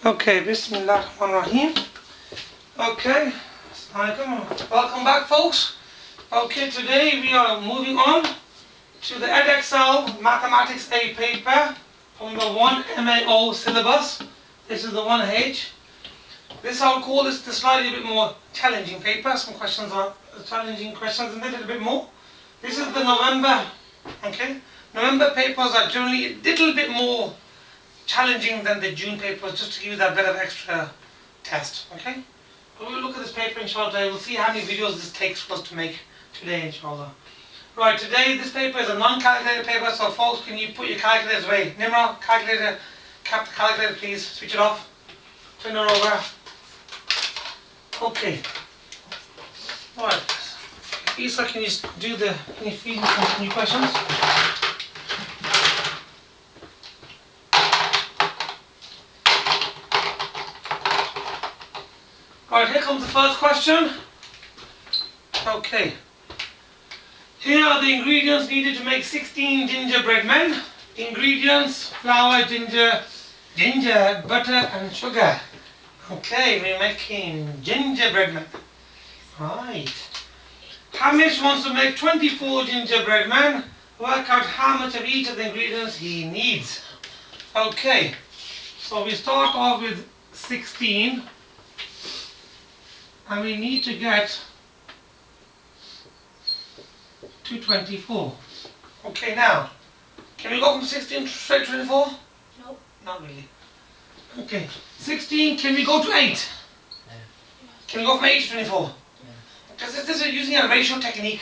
Okay, Bismillahirrahmanirrahim. Okay, welcome back, folks. Okay, today we are moving on to the Edexcel Mathematics A paper from the 1 MAO syllabus. This is the 1H. This I'll call this the slightly bit more challenging paper. Some questions are challenging questions and a little bit more. This is the November. Okay, November papers are generally a little bit more challenging than the June papers, just to give you that bit of extra test. Okay, but we'll look at this paper inshallah. We'll see how many videos this takes for us to make today inshallah. Right, today this paper is a non-calculated paper, so folks, can you put your calculators away? Nimra, calculator, cap the calculator please, switch it off, turn it over. Okay, right, Isa, can you feed me some new questions? Alright, here comes the first question. Okay. Here are the ingredients needed to make 16 gingerbread men. Ingredients: flour, ginger, butter and sugar. Okay, we're making gingerbread men. Right. Hamish wants to make 24 gingerbread men. Work out how much of each of the ingredients he needs. Okay, so we start off with 16. And we need to get to 24. Okay, now, can we go from 16 straight to 24? No. Not really. Okay, 16, can we go to 8? Yeah. Can we go from 8 to 24? Yeah. Because this is using a ratio technique.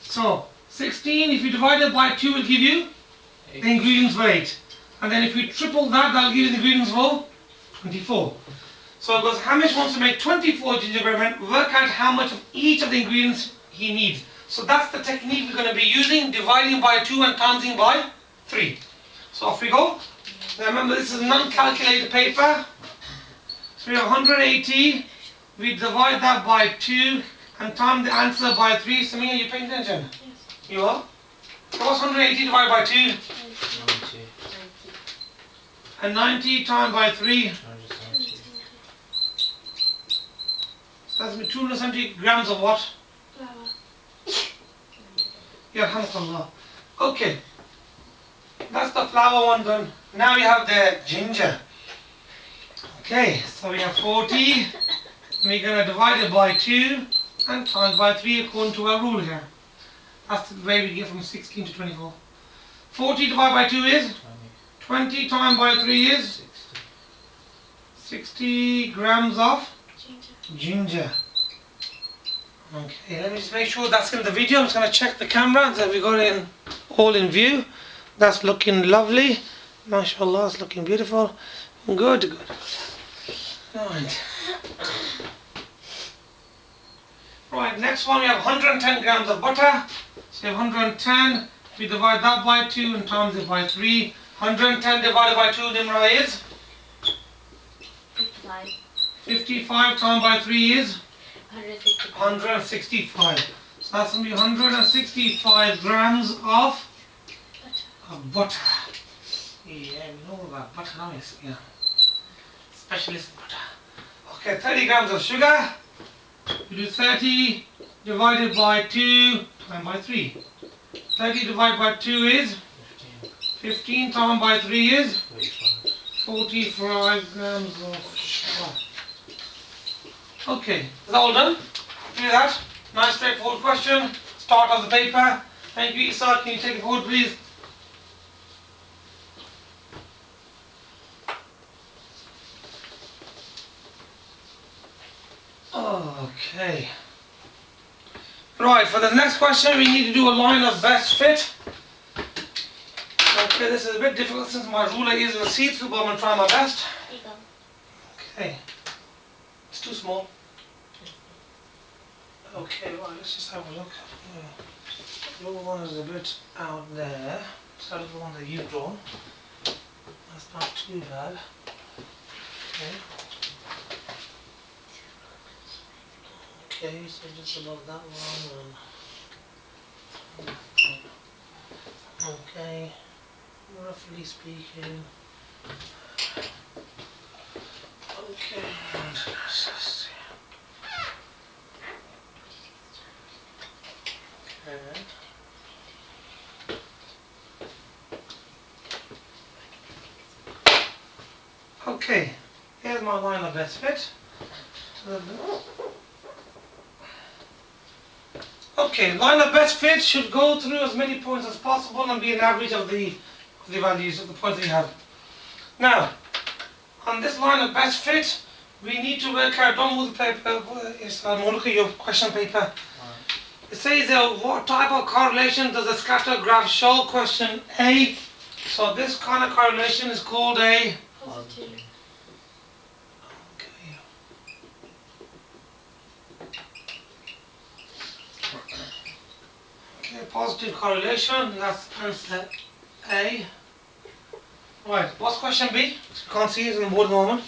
So, 16, if you divide it by 2, will give you 8. the ingredients for 8. And then if you triple that, that'll give you the ingredients for 24. So it goes, Hamish wants to make 24 gingerbread men. Work out how much of each of the ingredients he needs. So that's the technique we're going to be using, dividing by 2 and timesing by 3. So off we go. Now remember, this is a non-calculated paper. So we have 180. We divide that by 2 and time the answer by 3. Samia, are you paying attention? Yes. You are? So what's 180 divided by 2? 90. And 90 times by 3. So that's 270 grams of what? Flour. Yeah, alhamdulillah. Okay. That's the flour one done. Now we have the ginger. Okay, so we have 40. We're going to divide it by 2 and times by 3 according to our rule here. That's the way we get from 16 to 24. 40 divided by 2 is? 20 times by 3 is? 60 grams of? Ginger. Okay, let me just make sure that's in the video. I'm just going to check the camera that we got it all in view. That's looking lovely. MashaAllah, it's looking beautiful. Good. Right. Right, next one we have 110 grams of butter. So we have 110. We divide that by 2 and times it by 3. 110 divided by 2, Nimra, is? 55. 55 times by 3 is? 165. 165. So that's going to be 165 grams of butter. Yeah, we know about butter now, yes. Yeah. Specialist butter. Okay, 30 grams of sugar. We do 30 divided by 2 times by 3. 30 divided by 2 is? 15 times by 3 is? 45 grams of sugar. Okay, is that all done? Do that. Nice straightforward question. Start of the paper. Thank you, Isa. Can you take it forward, please? Okay. Right, for the next question we need to do a line of best fit. Okay, this is a bit difficult since my ruler is a see-through, but I'm going to try my best. Okay. It's too small. Okay, right, let's just have a look. Your one is a bit out there. So that's the one that you've drawn. That's not too bad. Okay. Okay, so just above that one. Okay, roughly speaking. Okay, here's my line of best fit. Okay, line of best fit should go through as many points as possible and be an average of the values of the points that you have. Now, on this line of best fit, we need to work out, don't move the paper, I'll look at your question paper. It says what type of correlation does a scatter graph show? Question A. So this kind of correlation is called a Positive. Okay, positive correlation, that's answer A. Right, what's question B? You can't see it on the board at the moment.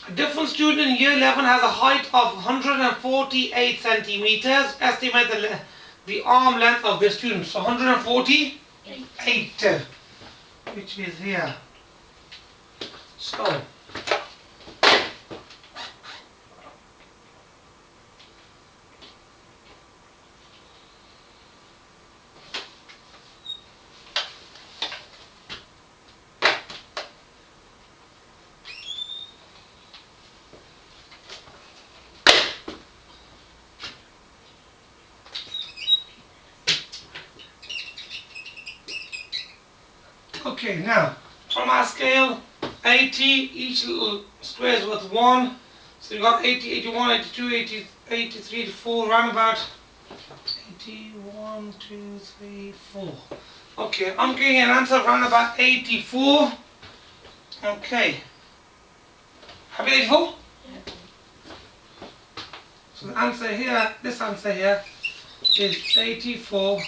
A different student in year 11 has a height of 148 centimeters. Estimate the arm length of this student. So 148, which is here. So, okay, now from our scale 80, each little square is worth 1. So you've got 80, 81, 82, 80, 83, 84, round about 81, 2, 3, 4. Okay, I'm getting an answer around about 84. Okay. Have you 84? Yeah. So the answer here, this answer here is 84.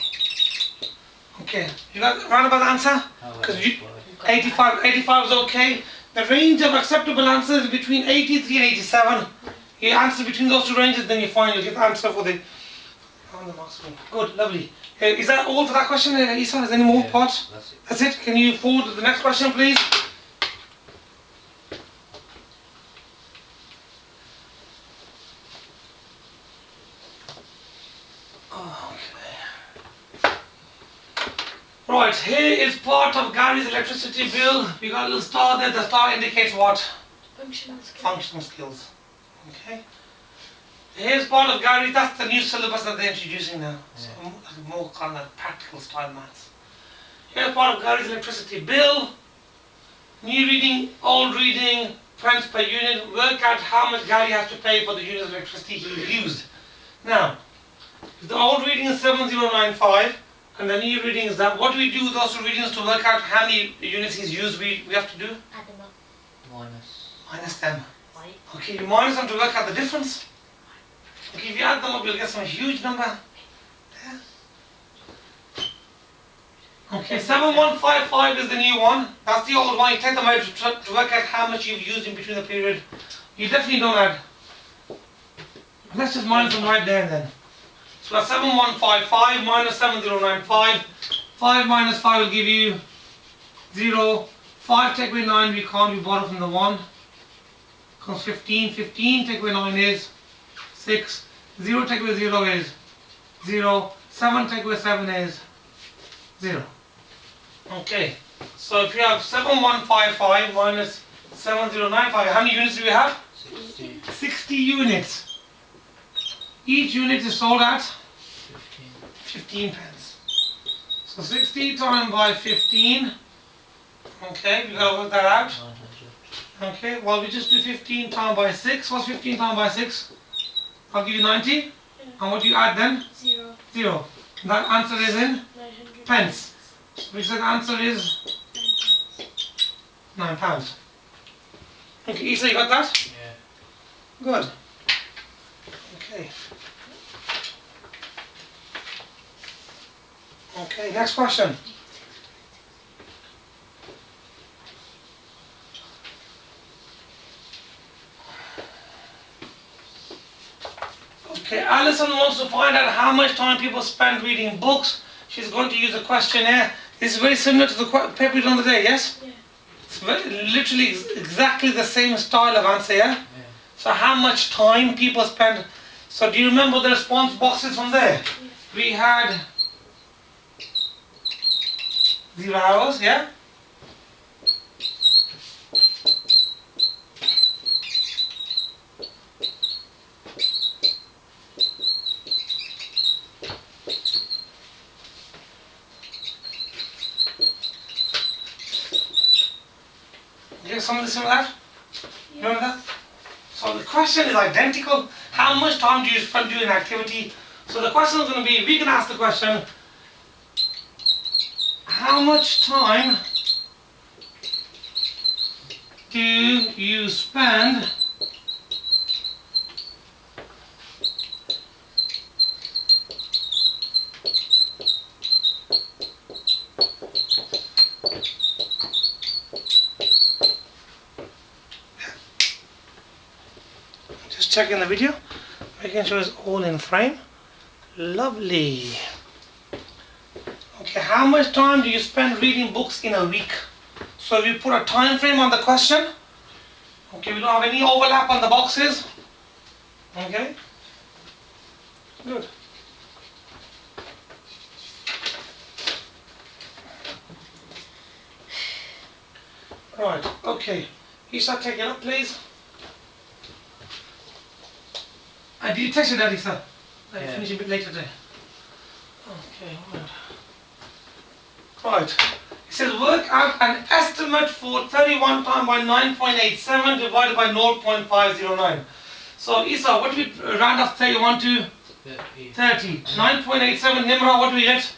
Okay, you got round about the answer? Because 85 is okay. The range of acceptable answers is between 83 and 87. You answer between those two ranges, then you find you'll get the answer for the on the mark screen. Good, lovely. Is that all for that question, Isa? Is there any more parts? That's it. Can you forward to the next question, please? Right, here is part of Gary's electricity bill. We got a little star there. The star indicates what? Functional skills. Functional skills. Okay. Here's part of Gary. That's the new syllabus that they're introducing now. So more kind of practical style maths. Here's part of Gary's electricity bill. New reading, old reading, pence per unit. Work out how much Gary has to pay for the unit of electricity he used. Now, if the old reading is 7095 and the new reading is that, what do we do with those two readings to work out how many units he's used? We have to do? Add them up. Minus them. Right. Okay, you minus them to work out the difference. Okay, if you add them up, you'll get some huge number. There. Okay, 7155 is the new one. That's the old one. You take them out to work out how much you've used in between the period. You definitely don't add. Let's just minus them right there then. So that's 7155 minus 7095. 5 minus 5 will give you 0. 5 take away 9, we can't, we borrow from the 1. Comes 15. 15 take away 9 is 6. 0 take away 0 is 0. 7 take away 7 is 0. Okay, so if you have 7155 minus 7095, how many units do we have? 60. 60 units. Each unit is sold at 15 pence. So 60 times by 15. Okay, we gotta work that out. 900. Okay, well we just do 15 times by 6. What's 15 times by 6? I'll give you 90. Yeah. And what do you add then? 0. 0. That answer is in 900. pence. Which the answer is £9. Okay, Isa, you got that? Yeah. Good. Okay. Okay, next question. Okay, Alison wants to find out how much time people spend reading books. She's going to use a questionnaire. This is very similar to the paper we did on the day, yes? Yeah. It's literally exactly the same style of answer, yeah? So how much time people spend. So do you remember the response boxes from there? Yeah. We had 0 hours, yeah? Okay, something similar to that? Remember that? So the question is identical. How much time do you spend doing an activity? So the question is going to be, we can ask the question, how much time do you spend just checking the video, making sure it's all in frame. Lovely. Okay, how much time do you spend reading books in a week? So we put a time frame on the question. Okay, we don't have any overlap on the boxes. Okay, good. Right, okay. You start taking up, please. Did you text your daddy, sir? Yeah. Finish a bit later today. Okay, right. It says work out an estimate for 31 times by 9.87 divided by 0.509. So Isa, what do we round off 31 to? 30. 9.87 Nimra, what do we get?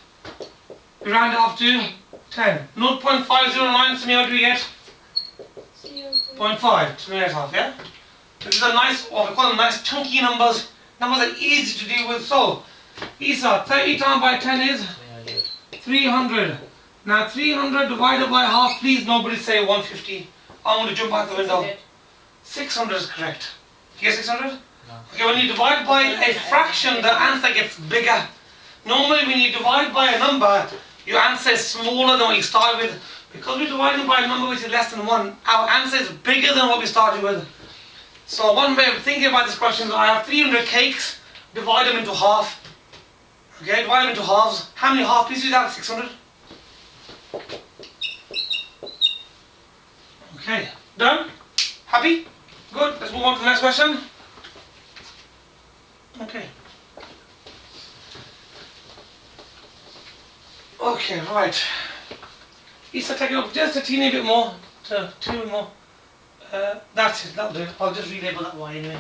We round it off to 10. 0.509 Samir, what do we get? 0.5. So that's half, yeah? These are nice, what we call them nice chunky numbers. Numbers are easy to deal with. So, Isa, 30 times by 10 is? 300. Now 300 divided by half, please nobody say 150. I'm going to jump out the window. 600 is correct. You get 600? No. Okay, when you divide by a fraction, the answer gets bigger. Normally when you divide by a number, your answer is smaller than what you started with. Because we're dividing by a number which is less than 1, our answer is bigger than what we started with. So one way of thinking about this question is I have 300 cakes, divide them into half. Okay, divide them into halves. How many half pieces do you have? 600. Okay, done? Happy? Good, let's move on to the next question. Okay. Okay, right. Isa, take it up just a teeny bit more, to 2 more. That's it, that'll do. I'll just relabel that Y anyway.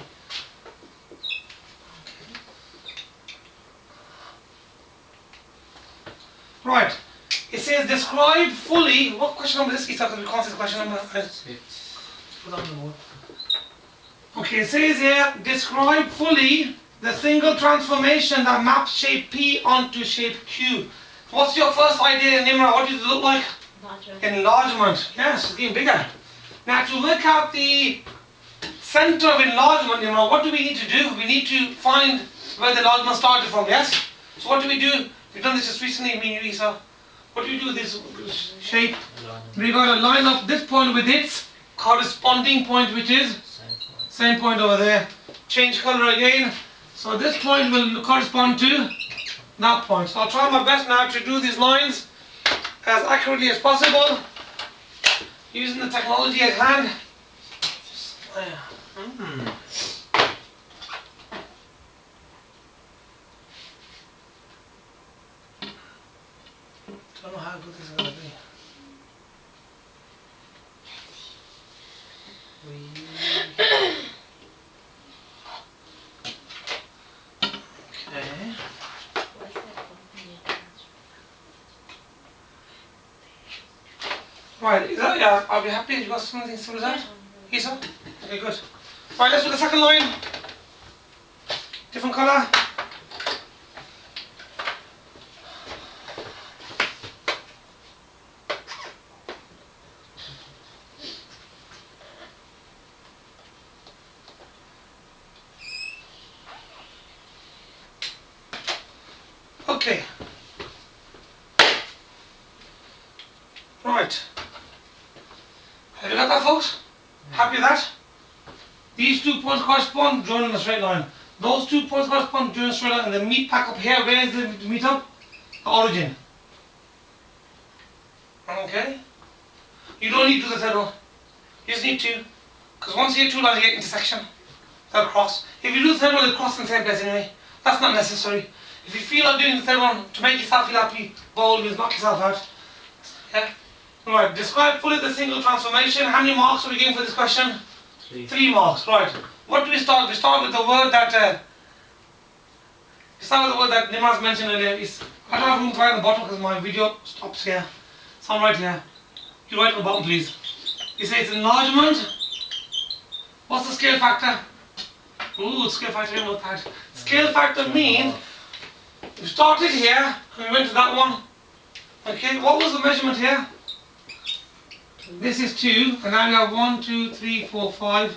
Right. It says describe fully. What question number is this? Isa, because we can't see the question number. Put that on the board. Okay, it says here describe fully the single transformation that maps shape P onto shape Q. What's your first idea, Nimra? What does it look like? Enlargement. Yes, it's getting bigger. Now to work out the center of enlargement, Nimra, what do we need to do? We need to find where the enlargement started from, yes? So what do we do? We've done this just recently, me and you, Isa. What do we do with this shape? We've got to line up this point with its corresponding point, which is? Same point over there. Change color again. So this point will correspond to that point. So I'll try my best now to do these lines as accurately as possible using the technology at hand. Don't know how good this is going to be. Okay. Right, is that, yeah, I'll be happy if you got something similar to that. Isa? Okay, good. Right, let's do the second line. Different colour. Okay. Right. Have you got that, folks? Happy with that? These 2 points correspond, join in a straight line. Those 2 points correspond, join in a straight line, and the meet back up here. Where is the meet up? The origin. Okay. You don't need to do the third one. You just need 2. Because once you get 2 lines, you get intersection. They'll cross. If you do the third one, they'll cross in the same place anyway. That's not necessary. If you feel like doing the third one to make yourself feel happy, by all means knock yourself out. Yeah? Right, describe fully the single transformation. How many marks are we getting for this question? 3. 3 marks, right. What do we start? We start with the word that Nimaz mentioned earlier. I don't have room to write on the bottom because my video stops here. So I'll write here. You write on the bottom, please. It says enlargement. What's the scale factor? Ooh, scale factor, I know that. Scale factor means we started here and we went to that one. Okay, what was the measurement here? This is 2, and now we have 1, 2, 3, 4, 5.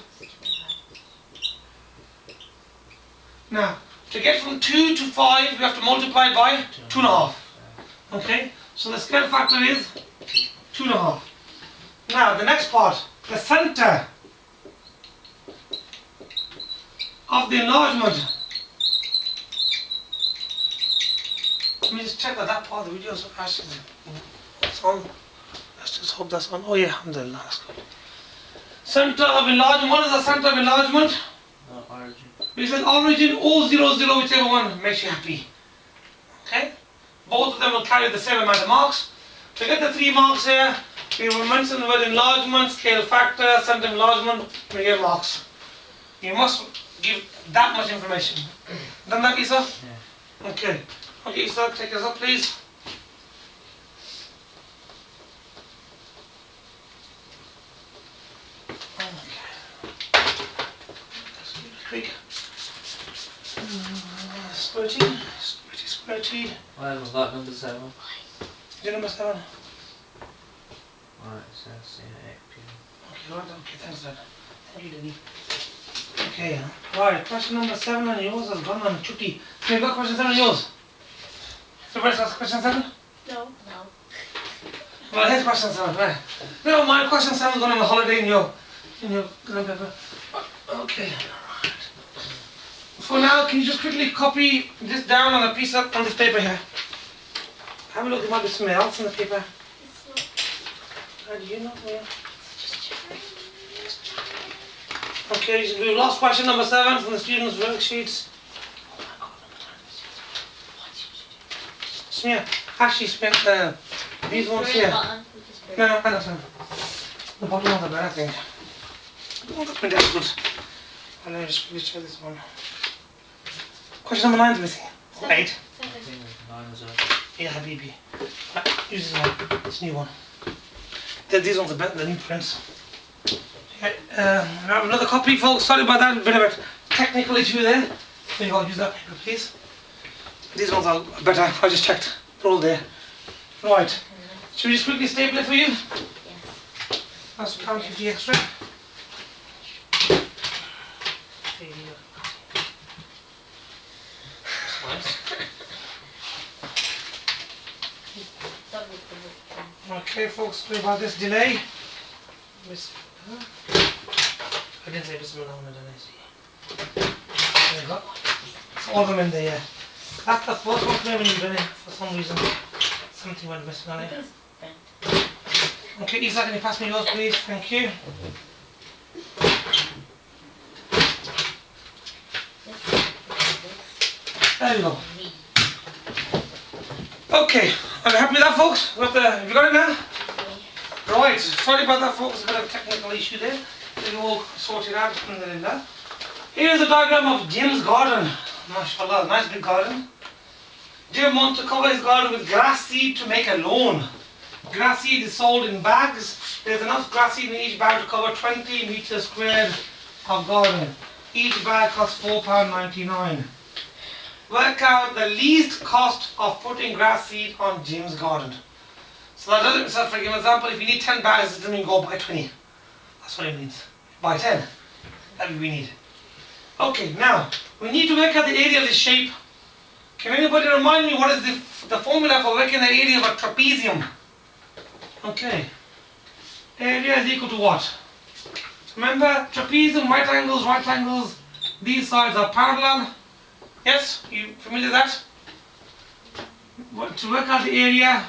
Now, to get from 2 to 5, we have to multiply by 2.5. Okay, so the scale factor is 2.5. Now, the next part, the center of the enlargement. Let me just check that part of the video is actually it's on. Let's just hope that's on. Oh yeah, alhamdulillah, that's good. Center of enlargement. What is the center of enlargement? Origin. We said origin O00, whichever one makes you happy. Okay? Both of them will carry the same amount of marks. To get the 3 marks here, we will mention the word enlargement, scale factor, center of enlargement, we get marks. You must give that much information. Done that, Isa? Yeah. Okay. Okay, Isa, take us up, please. Quick. Squirty. Well, we've got number 7. Is it number 7? Right, it says 8 p.m. Okay, right, okay, thanks, Dad. Thank you, Daddy. Okay, right, question number 7 on yours has gone on chutti. So you got question 7 on yours? So where's question 7? No. Well, here's question 7, right. No, my question 7 is going on a holiday in your exam paper. Okay. For now, can you just quickly copy this down on a piece of on this paper here? Have a look, there might be something else on the paper. How do you know? Yeah. Okay, so we've lost question number 7 from the students' worksheets. Smear, actually spent these ones here. No, that's fine. The bottom ones are better, I think. Oh, that's been difficult. Well, let me just quickly check this one. Question number 9 is missing. 8. I think 9 as well. Yeah, Habibi. Use this one. It's a new one. These ones are better than new prints. Okay, we have another copy, folks. Sorry about that. A bit of a technical issue there. There you go. Use that paper, please. These ones are better. I just checked. They're all there. Right. Should we just quickly staple it for you? Yes. That's count 50 extra. Okay, folks, sorry about this delay. I didn't say Bismillah on the There you go. It's all of them in there, yeah. That's the first one when you've done it for some reason. Something went missing on it. Okay, Isa, can you pass me yours, please? Thank you. There you go. Okay, are you happy with that, folks? Have you got it now? Right, sorry about that, folks. A bit of a technical issue there. We all sorted out. Alhamdulillah. Here's a diagram of Jim's garden. MashaAllah, nice big garden. Jim wants to cover his garden with grass seed to make a lawn. Grass seed is sold in bags. There's enough grass seed in each bag to cover 20 meters squared of garden. Each bag costs £4.99. Work out the least cost of putting grass seed on Jim's garden. So that doesn't, so for example, if you need 10 bags, it doesn't mean go buy 20. That's what it means. Buy 10. That's what we need. Okay, now, we need to work out the area of this shape. Can anybody remind me what is the formula for working the area of a trapezium? Okay. Area is equal to what? Remember, trapezium, right angles, these sides are parallel. Yes? You familiar with that? To work out the area